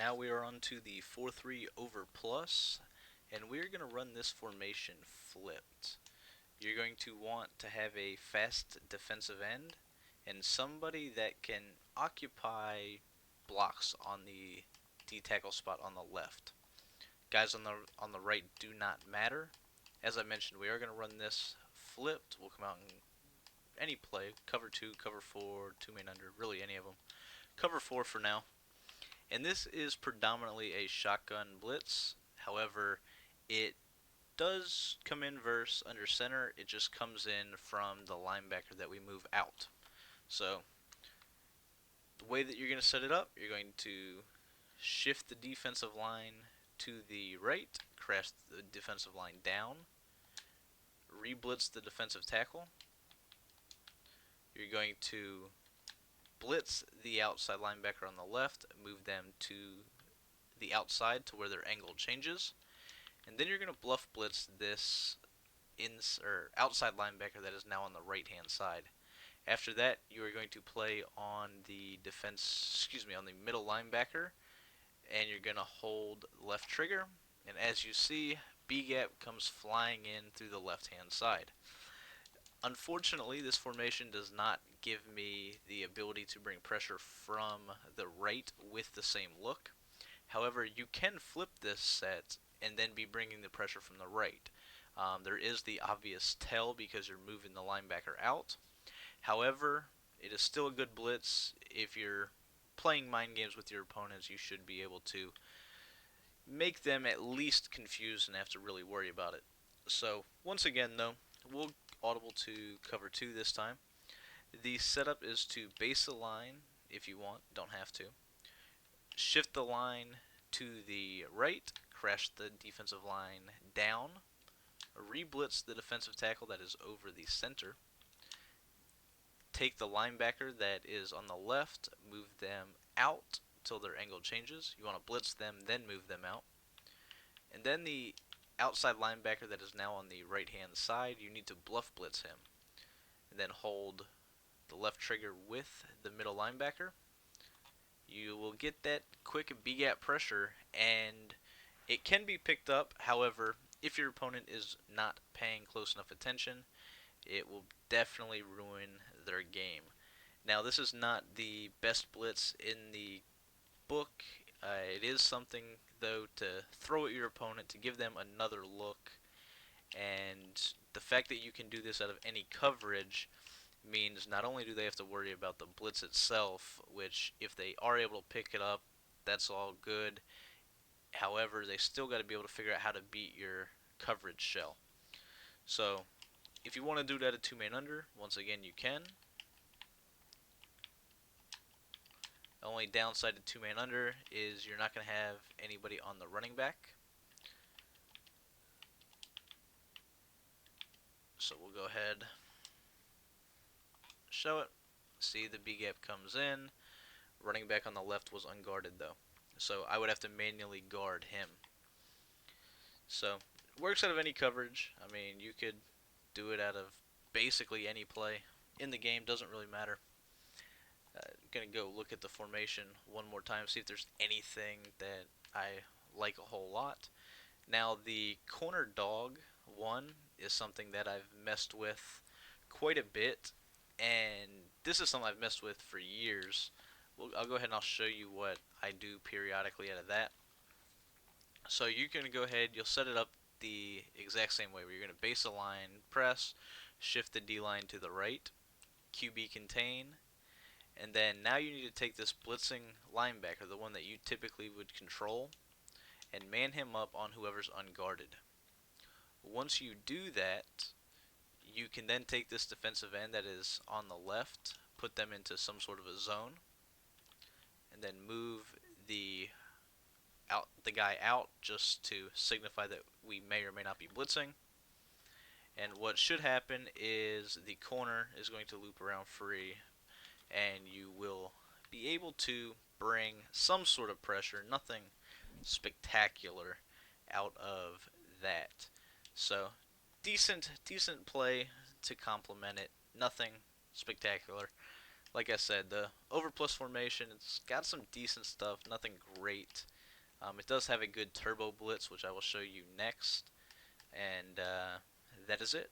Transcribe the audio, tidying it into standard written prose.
Now we are on to the 4-3 over plus, and we're going to run this formation flipped. You're going to want to have a fast defensive end and somebody that can occupy blocks on the D tackle spot on the left. Guys on the right do not matter. As I mentioned, we are going to run this flipped. We'll come out in any play, cover 2, cover 4, 2 main under, really any of them. Cover 4 for now. And this is predominantly a shotgun blitz. However, it does come in verse under center. It just comes in from the linebacker that we move out. So the way that you're going to set it up, you're going to shift the defensive line to the right, crash the defensive line down, re-blitz the defensive tackle. You're going to blitz the outside linebacker on the left, move them to the outside to where their angle changes, and then you're going to bluff blitz this outside linebacker that is now on the right hand side. After that, you are going to play on the on the middle linebacker, and you're going to hold left trigger, and as you see, B gap comes flying in through the left hand side. Unfortunately, this formation does not give me the ability to bring pressure from the right with the same look. However, you can flip this set and then be bringing the pressure from the right. There is the obvious tell because you're moving the linebacker out. However, it is still a good blitz. If you're playing mind games with your opponents, you should be able to make them at least confused and have to really worry about it. So, once again, though, we'll audible to cover 2 this time. The setup is to base a line if you want, don't have to. Shift the line to the right, crash the defensive line down, re-blitz the defensive tackle that is over the center, take the linebacker that is on the left, move them out till their angle changes. You want to blitz them, then move them out. And then the outside linebacker that is now on the right hand side, you need to bluff blitz him. And then hold the left trigger with the middle linebacker. You will get that quick B-gap pressure, and it can be picked up. However, if your opponent is not paying close enough attention, it will definitely ruin their game. Now, this is not the best blitz in the book. It is something, though, to throw at your opponent to give them another look. And the fact that you can do this out of any coverage means not only do they have to worry about the blitz itself, which if they are able to pick it up, that's all good. However, they still got to be able to figure out how to beat your coverage shell. So, if you want to do that at 2 main under, once again you can. The only downside to 2 main under is you're not going to have anybody on the running back. So we'll go ahead, show it. See, the B gap comes in. Running back on the left was unguarded though, so I would have to manually guard him. So it works out of any coverage. I mean, you could do it out of basically any play in the game, doesn't really matter. Gonna go look at the formation one more time, see if there's anything that I like a whole lot. Now, the corner dog one is something that I've messed with quite a bit, and this is something I've messed with for years. Well, I'll go ahead and I'll show you what I do periodically out of that. So you can go ahead, you'll set it up the exact same way, where you're going to base a line, press, shift the D line to the right, QB contain, and then now you need to take this blitzing linebacker, the one that you typically would control, and man him up on whoever's unguarded. Once you do that, you can then take this defensive end that is on the left, put them into some sort of a zone, and then move the guy out just to signify that we may or may not be blitzing. And what should happen is the corner is going to loop around free, and you will be able to bring some sort of pressure, nothing spectacular out of that. So decent play to complement it, nothing spectacular. like I said, the overplus formation, it's got some decent stuff, nothing great. It does have a good turbo blitz, which I will show you next, and that is it.